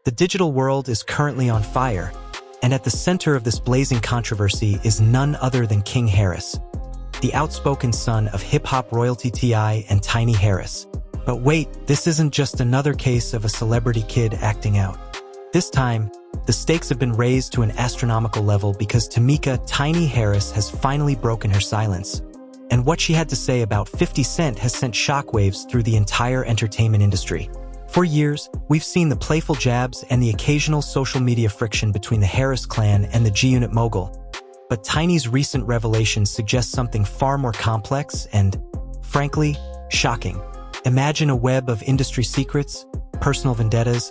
The digital world is currently on fire, and at the center of this blazing controversy is none other than King Harris, the outspoken son of hip-hop royalty T.I. and Tiny Harris. But wait, this isn't just another case of a celebrity kid acting out. This time, the stakes have been raised to an astronomical level because Tameka Tiny Harris has finally broken her silence. And what she had to say about 50 Cent has sent shockwaves through the entire entertainment industry. For years, we've seen the playful jabs and the occasional social media friction between the Harris clan and the G-Unit mogul. But Tiny's recent revelations suggest something far more complex and, frankly, shocking. Imagine a web of industry secrets, personal vendettas,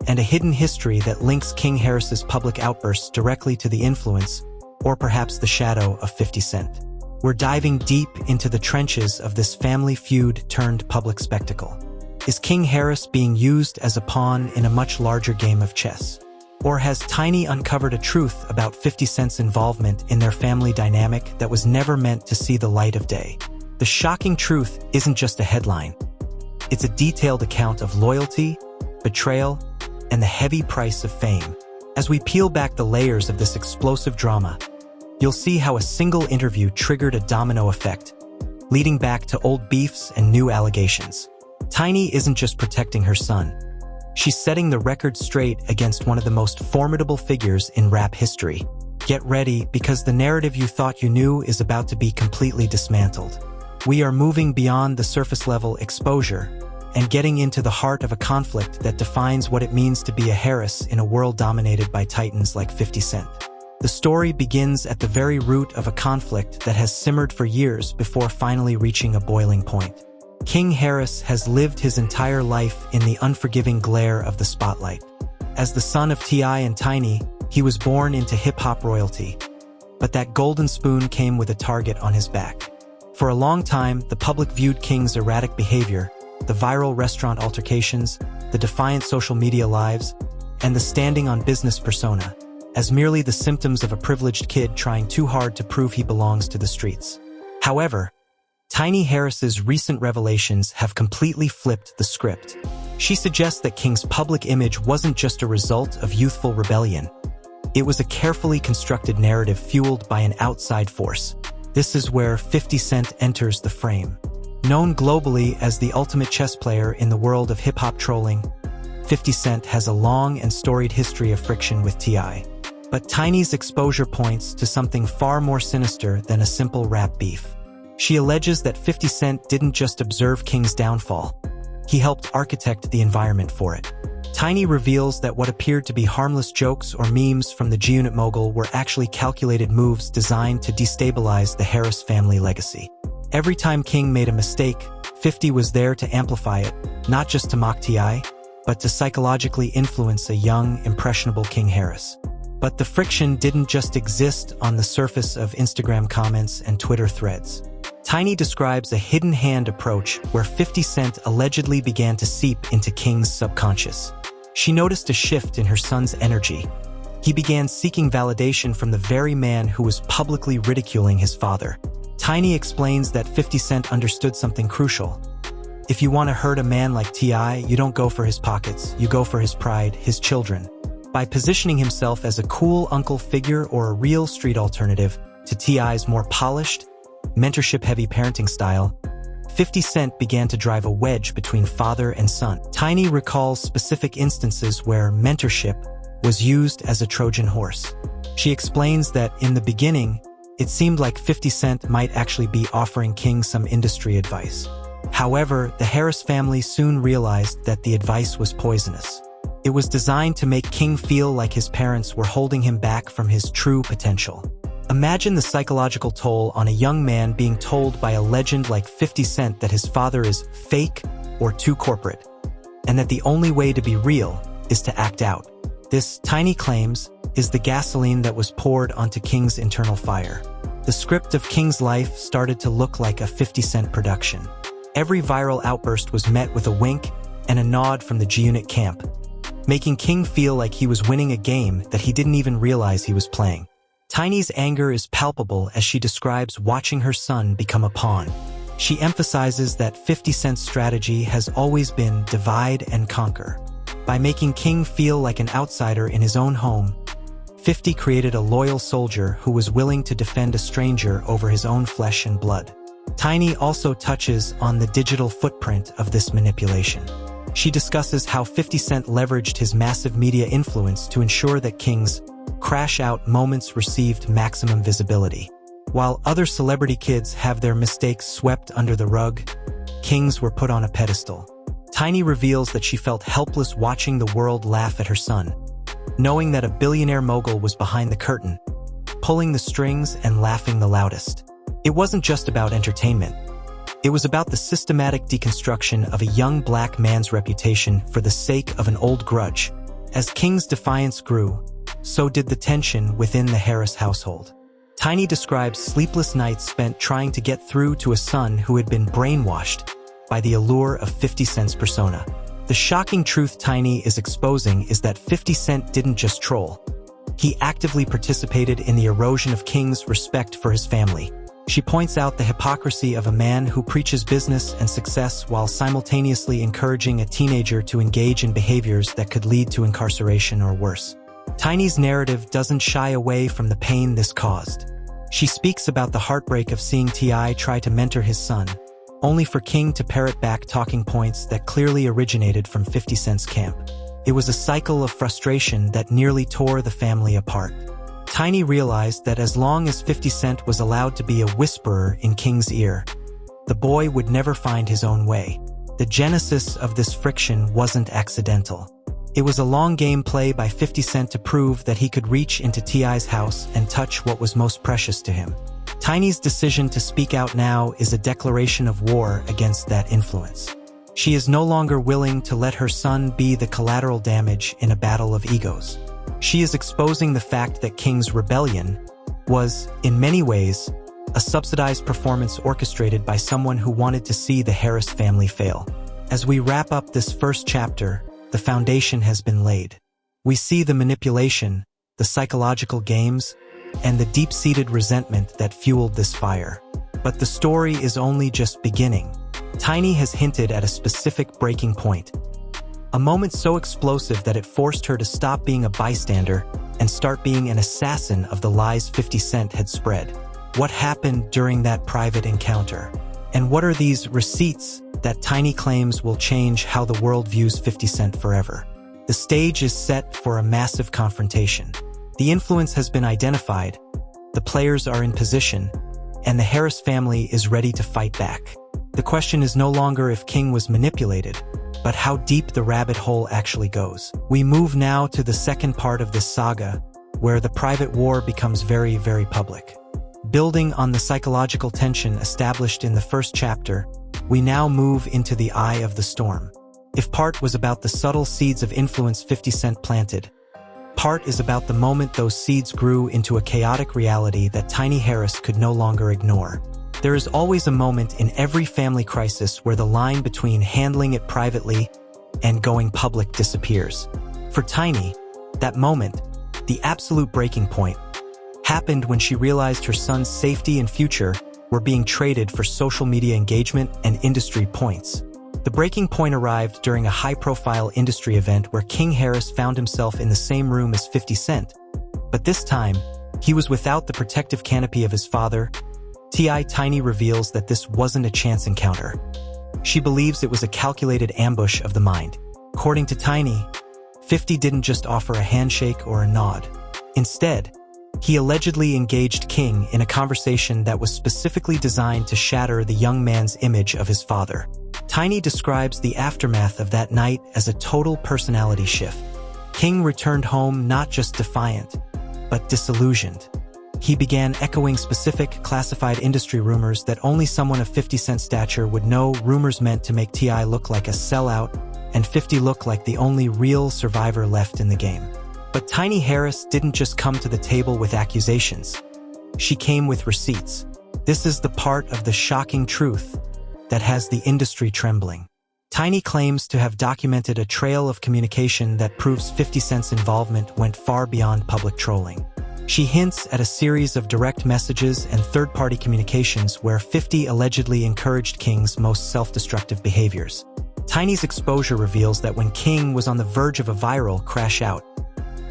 and a hidden history that links King Harris's public outbursts directly to the influence, or perhaps the shadow, of 50 Cent. We're diving deep into the trenches of this family feud turned public spectacle. Is King Harris being used as a pawn in a much larger game of chess? Or has Tiny uncovered a truth about 50 Cent's involvement in their family dynamic that was never meant to see the light of day? The shocking truth isn't just a headline. It's a detailed account of loyalty, betrayal, and the heavy price of fame. As we peel back the layers of this explosive drama, you'll see how a single interview triggered a domino effect, leading back to old beefs and new allegations. Tiny isn't just protecting her son. She's setting the record straight against one of the most formidable figures in rap history. Get ready, because the narrative you thought you knew is about to be completely dismantled. We are moving beyond the surface-level exposure and getting into the heart of a conflict that defines what it means to be a Harris in a world dominated by titans like 50 Cent. The story begins at the very root of a conflict that has simmered for years before finally reaching a boiling point. King Harris has lived his entire life in the unforgiving glare of the spotlight. As the son of T.I. and Tiny, he was born into hip-hop royalty. But that golden spoon came with a target on his back. For a long time, the public viewed King's erratic behavior, the viral restaurant altercations, the defiant social media lives, and the standing on business persona, as merely the symptoms of a privileged kid trying too hard to prove he belongs to the streets. However, Tiny Harris's recent revelations have completely flipped the script. She suggests that King's public image wasn't just a result of youthful rebellion. It was a carefully constructed narrative fueled by an outside force. This is where 50 Cent enters the frame. Known globally as the ultimate chess player in the world of hip-hop trolling, 50 Cent has a long and storied history of friction with T.I. But Tiny's exposure points to something far more sinister than a simple rap beef. She alleges that 50 Cent didn't just observe King's downfall, he helped architect the environment for it. Tiny reveals that what appeared to be harmless jokes or memes from the G-Unit mogul were actually calculated moves designed to destabilize the Harris family legacy. Every time King made a mistake, 50 was there to amplify it, not just to mock T.I., but to psychologically influence a young, impressionable King Harris. But the friction didn't just exist on the surface of Instagram comments and Twitter threads. Tiny describes a hidden hand approach where 50 Cent allegedly began to seep into King's subconscious. She noticed a shift in her son's energy. He began seeking validation from the very man who was publicly ridiculing his father. Tiny explains that 50 Cent understood something crucial. If you want to hurt a man like T.I., you don't go for his pockets, you go for his pride, his children. By positioning himself as a cool uncle figure or a real street alternative to T.I.'s more polished, mentorship-heavy parenting style, 50 Cent began to drive a wedge between father and son. Tiny recalls specific instances where mentorship was used as a Trojan horse. She explains that in the beginning, it seemed like 50 Cent might actually be offering King some industry advice. However, the Harris family soon realized that the advice was poisonous. It was designed to make King feel like his parents were holding him back from his true potential. Imagine the psychological toll on a young man being told by a legend like 50 Cent that his father is fake or too corporate, and that the only way to be real is to act out. This, Tiny claims, is the gasoline that was poured onto King's internal fire. The script of King's life started to look like a 50 Cent production. Every viral outburst was met with a wink and a nod from the G-Unit camp, making King feel like he was winning a game that he didn't even realize he was playing. Tiny's anger is palpable as she describes watching her son become a pawn. She emphasizes that 50 Cent's strategy has always been divide and conquer. By making King feel like an outsider in his own home, 50 created a loyal soldier who was willing to defend a stranger over his own flesh and blood. Tiny also touches on the digital footprint of this manipulation. She discusses how 50 Cent leveraged his massive media influence to ensure that King's crash-out moments received maximum visibility. While other celebrity kids have their mistakes swept under the rug, King's were put on a pedestal. Tiny reveals that she felt helpless watching the world laugh at her son, knowing that a billionaire mogul was behind the curtain, pulling the strings and laughing the loudest. It wasn't just about entertainment. It was about the systematic deconstruction of a young black man's reputation for the sake of an old grudge. As King's defiance grew, so did the tension within the Harris household. Tiny describes sleepless nights spent trying to get through to a son who had been brainwashed by the allure of 50 Cent's persona. The shocking truth Tiny is exposing is that 50 Cent didn't just troll. He actively participated in the erosion of King's respect for his family. She points out the hypocrisy of a man who preaches business and success while simultaneously encouraging a teenager to engage in behaviors that could lead to incarceration or worse. Tiny's narrative doesn't shy away from the pain this caused. She speaks about the heartbreak of seeing T.I. try to mentor his son, only for King to parrot back talking points that clearly originated from 50 Cent's camp. It was a cycle of frustration that nearly tore the family apart. Tiny realized that as long as 50 Cent was allowed to be a whisperer in King's ear, the boy would never find his own way. The genesis of this friction wasn't accidental. It was a long game play by 50 Cent to prove that he could reach into T.I.'s house and touch what was most precious to him. Tiny's decision to speak out now is a declaration of war against that influence. She is no longer willing to let her son be the collateral damage in a battle of egos. She is exposing the fact that King's rebellion was, in many ways, a subsidized performance orchestrated by someone who wanted to see the Harris family fail. As we wrap up this first chapter, the foundation has been laid. We see the manipulation, the psychological games, and the deep-seated resentment that fueled this fire. But the story is only just beginning. Tiny has hinted at a specific breaking point. A moment so explosive that it forced her to stop being a bystander and start being an assassin of the lies 50 Cent had spread. What happened during that private encounter? And what are these receipts that Tiny claims will change how the world views 50 Cent forever? The stage is set for a massive confrontation. The influence has been identified, the players are in position, and the Harris family is ready to fight back. The question is no longer if King was manipulated, but how deep the rabbit hole actually goes. We move now to the second part of this saga, where the private war becomes very, very public. Building on the psychological tension established in the first chapter, we now move into the eye of the storm. If part was about the subtle seeds of influence 50 Cent planted, part is about the moment those seeds grew into a chaotic reality that Tiny Harris could no longer ignore. There is always a moment in every family crisis where the line between handling it privately and going public disappears. For Tiny, that moment, the absolute breaking point, happened when she realized her son's safety and future were being traded for social media engagement and industry points. The breaking point arrived during a high-profile industry event where King Harris found himself in the same room as 50 Cent. But this time, he was without the protective canopy of his father. T.I. Tiny reveals that this wasn't a chance encounter. She believes it was a calculated ambush of the mind. According to Tiny, 50 didn't just offer a handshake or a nod. Instead, he allegedly engaged King in a conversation that was specifically designed to shatter the young man's image of his father. Tiny describes the aftermath of that night as a total personality shift. King returned home not just defiant, but disillusioned. He began echoing specific, classified industry rumors that only someone of 50 Cent's stature would know, rumors meant to make T.I. look like a sellout and 50 look like the only real survivor left in the game. But Tiny Harris didn't just come to the table with accusations. She came with receipts. This is the part of the shocking truth that has the industry trembling. Tiny claims to have documented a trail of communication that proves 50 Cent's involvement went far beyond public trolling. She hints at a series of direct messages and third-party communications where 50 allegedly encouraged King's most self-destructive behaviors. Tiny's exposure reveals that when King was on the verge of a viral crash out,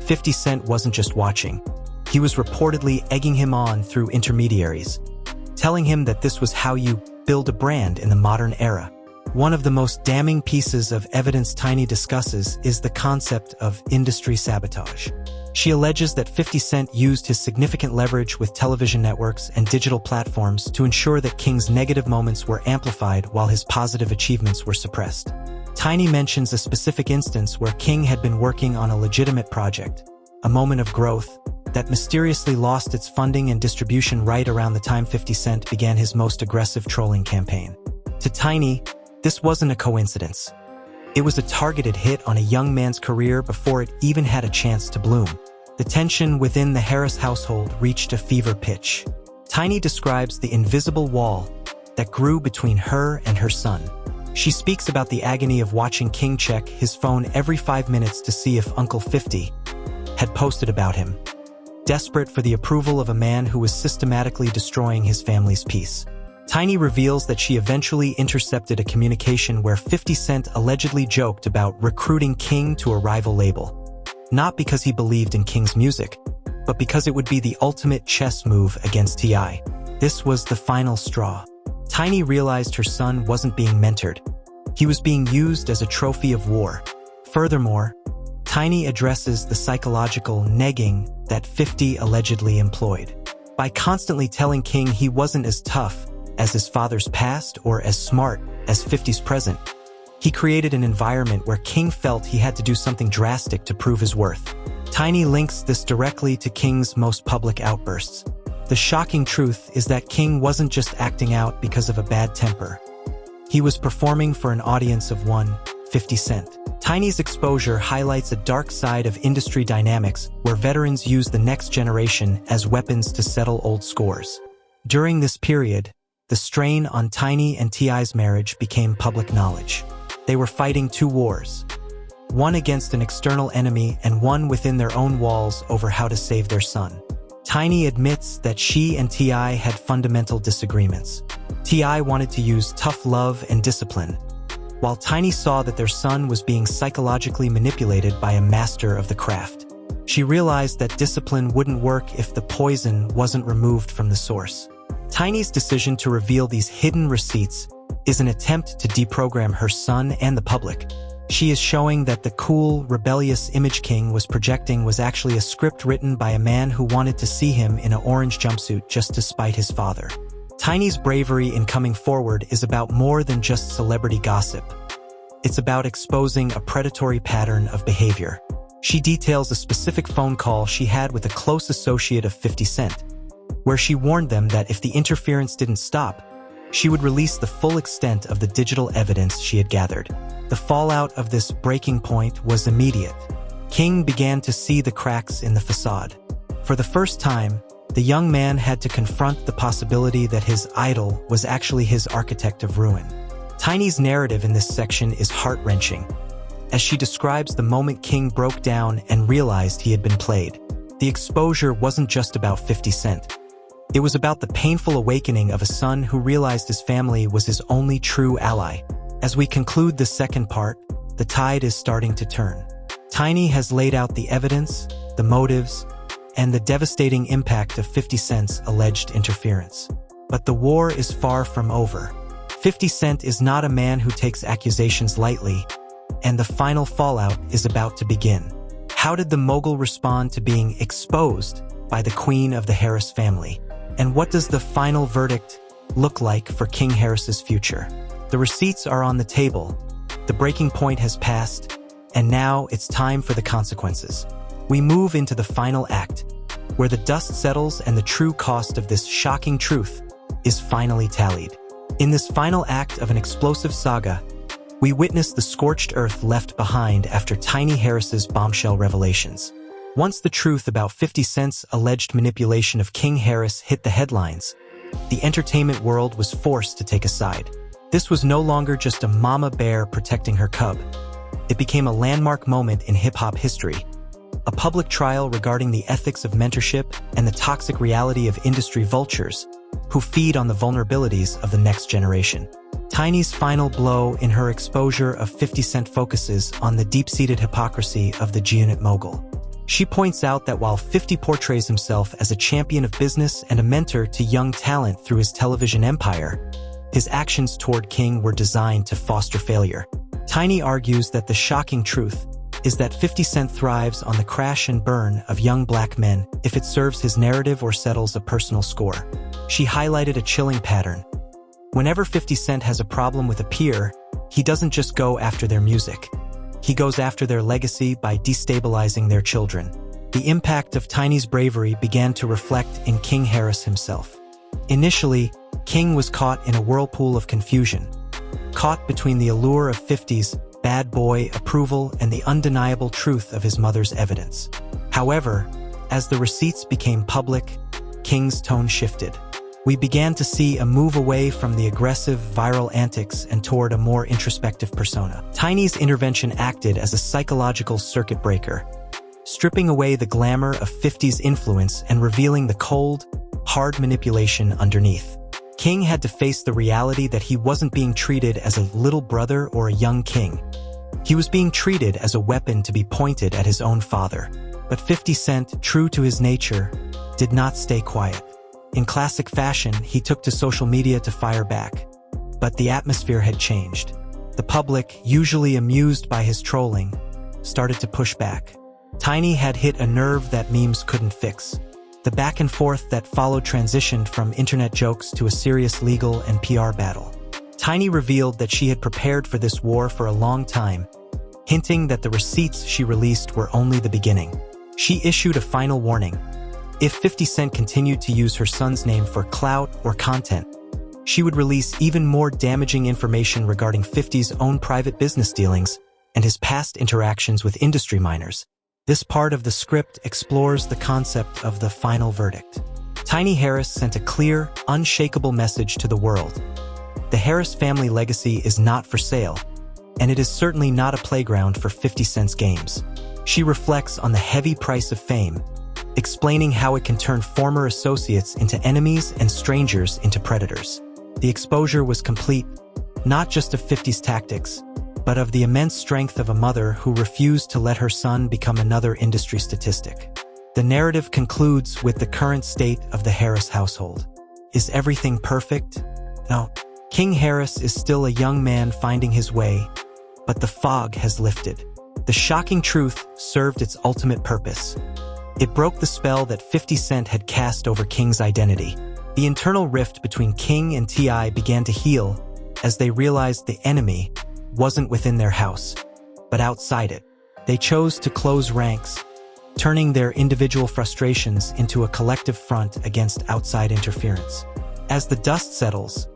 50 Cent wasn't just watching. He was reportedly egging him on through intermediaries, telling him that this was how you build a brand in the modern era. One of the most damning pieces of evidence Tiny discusses is the concept of industry sabotage. She alleges that 50 Cent used his significant leverage with television networks and digital platforms to ensure that King's negative moments were amplified while his positive achievements were suppressed. Tiny mentions a specific instance where King had been working on a legitimate project, a moment of growth, that mysteriously lost its funding and distribution right around the time 50 Cent began his most aggressive trolling campaign. To Tiny, this wasn't a coincidence. It was a targeted hit on a young man's career before it even had a chance to bloom. The tension within the Harris household reached a fever pitch. Tiny describes the invisible wall that grew between her and her son. She speaks about the agony of watching King check his phone every 5 minutes to see if Uncle 50 had posted about him, desperate for the approval of a man who was systematically destroying his family's peace. Tiny reveals that she eventually intercepted a communication where 50 Cent allegedly joked about recruiting King to a rival label, not because he believed in King's music, but because it would be the ultimate chess move against T.I. This was the final straw. Tiny realized her son wasn't being mentored. He was being used as a trophy of war. Furthermore, Tiny addresses the psychological negging that 50 allegedly employed. By constantly telling King he wasn't as tough as his father's past or as smart as 50's present, he created an environment where King felt he had to do something drastic to prove his worth. Tiny links this directly to King's most public outbursts. The shocking truth is that King wasn't just acting out because of a bad temper. He was performing for an audience of 50 Cent. Tiny's exposure highlights a dark side of industry dynamics where veterans use the next generation as weapons to settle old scores. During this period, the strain on Tiny and T.I.'s marriage became public knowledge. They were fighting two wars, one against an external enemy and one within their own walls over how to save their son. Tiny admits that she and T.I. had fundamental disagreements. T.I. wanted to use tough love and discipline, while Tiny saw that their son was being psychologically manipulated by a master of the craft. She realized that discipline wouldn't work if the poison wasn't removed from the source. Tiny's decision to reveal these hidden receipts is an attempt to deprogram her son and the public. She is showing that the cool, rebellious image King was projecting was actually a script written by a man who wanted to see him in an orange jumpsuit just to spite his father. Tiny's bravery in coming forward is about more than just celebrity gossip. It's about exposing a predatory pattern of behavior. She details a specific phone call she had with a close associate of 50 Cent, where she warned them that if the interference didn't stop, she would release the full extent of the digital evidence she had gathered. The fallout of this breaking point was immediate. King began to see the cracks in the facade. For the first time, the young man had to confront the possibility that his idol was actually his architect of ruin. Tiny's narrative in this section is heart-wrenching, as she describes the moment King broke down and realized he had been played. The exposure wasn't just about 50 Cent. It was about the painful awakening of a son who realized his family was his only true ally. As we conclude the second part, the tide is starting to turn. Tiny has laid out the evidence, the motives, and the devastating impact of 50 Cent's alleged interference. But the war is far from over. 50 Cent is not a man who takes accusations lightly, and the final fallout is about to begin. How did the mogul respond to being exposed by the queen of the Harris family? And what does the final verdict look like for King Harris's future? The receipts are on the table, the breaking point has passed, and now it's time for the consequences. We move into the final act, where the dust settles and the true cost of this shocking truth is finally tallied. In this final act of an explosive saga, we witness the scorched earth left behind after Tiny Harris's bombshell revelations. Once the truth about 50 Cent's alleged manipulation of King Harris hit the headlines, the entertainment world was forced to take a side. This was no longer just a mama bear protecting her cub. It became a landmark moment in hip-hop history, a public trial regarding the ethics of mentorship and the toxic reality of industry vultures who feed on the vulnerabilities of the next generation. Tiny's final blow in her exposure of 50 Cent focuses on the deep-seated hypocrisy of the G-Unit mogul. She points out that while 50 portrays himself as a champion of business and a mentor to young talent through his television empire, his actions toward King were designed to foster failure. Tiny argues that the shocking truth is that 50 Cent thrives on the crash and burn of young black men if it serves his narrative or settles a personal score. She highlighted a chilling pattern. Whenever 50 Cent has a problem with a peer, he doesn't just go after their music. He goes after their legacy by destabilizing their children. The impact of Tiny's bravery began to reflect in King Harris himself. Initially, King was caught in a whirlpool of confusion, caught between the allure of 50's bad boy approval and the undeniable truth of his mother's evidence. However, as the receipts became public, King's tone shifted. We began to see a move away from the aggressive, viral antics and toward a more introspective persona. Tiny's intervention acted as a psychological circuit breaker, stripping away the glamour of 50's influence and revealing the cold, hard manipulation underneath. King had to face the reality that he wasn't being treated as a little brother or a young king. He was being treated as a weapon to be pointed at his own father. But 50 Cent, true to his nature, did not stay quiet. In classic fashion, he took to social media to fire back. But the atmosphere had changed. The public, usually amused by his trolling, started to push back. Tiny had hit a nerve that memes couldn't fix. The back and forth that followed transitioned from internet jokes to a serious legal and PR battle. Tiny revealed that she had prepared for this war for a long time, hinting that the receipts she released were only the beginning. She issued a final warning. If 50 Cent continued to use her son's name for clout or content, she would release even more damaging information regarding 50's own private business dealings and his past interactions with industry minors. This part of the script explores the concept of the final verdict. Tiny Harris sent a clear, unshakable message to the world. The Harris family legacy is not for sale, and it is certainly not a playground for 50 Cent's games. She reflects on the heavy price of fame, explaining how it can turn former associates into enemies and strangers into predators. The exposure was complete, not just of 50's tactics, but of the immense strength of a mother who refused to let her son become another industry statistic. The narrative concludes with the current state of the Harris household. Is everything perfect? No. King Harris is still a young man finding his way, but the fog has lifted. The shocking truth served its ultimate purpose. It broke the spell that 50 Cent had cast over King's identity. The internal rift between King and T.I. began to heal as they realized the enemy wasn't within their house, but outside it. They chose to close ranks, turning their individual frustrations into a collective front against outside interference. As the dust settles,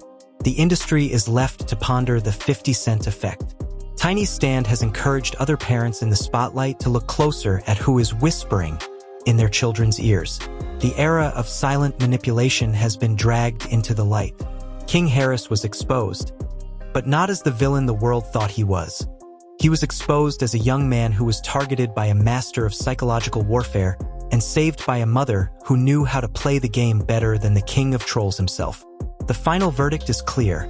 the industry is left to ponder the 50 Cent effect. Tiny's stand has encouraged other parents in the spotlight to look closer at who is whispering in their children's ears. The era of silent manipulation has been dragged into the light. King Harris was exposed, but not as the villain the world thought he was. He was exposed as a young man who was targeted by a master of psychological warfare and saved by a mother who knew how to play the game better than the king of trolls himself. The final verdict is clear.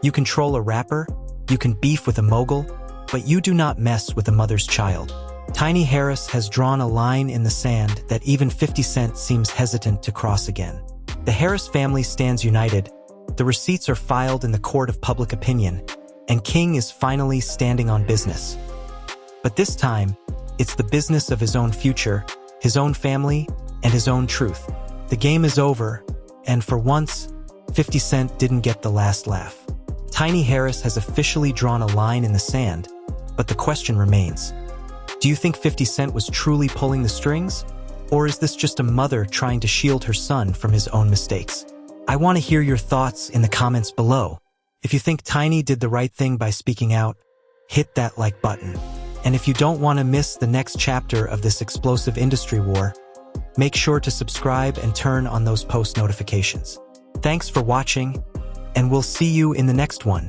You can troll a rapper, you can beef with a mogul, but you do not mess with a mother's child. Tiny Harris has drawn a line in the sand that even 50 Cent seems hesitant to cross again. The Harris family stands united. The receipts are filed in the court of public opinion, and King is finally standing on business. But this time, it's the business of his own future, his own family, and his own truth. The game is over, and for once, 50 Cent didn't get the last laugh. Tiny Harris has officially drawn a line in the sand, but the question remains. Do you think 50 Cent was truly pulling the strings? Or is this just a mother trying to shield her son from his own mistakes? I want to hear your thoughts in the comments below. If you think Tiny did the right thing by speaking out, hit that like button. And if you don't want to miss the next chapter of this explosive industry war, make sure to subscribe and turn on those post notifications. Thanks for watching, and we'll see you in the next one.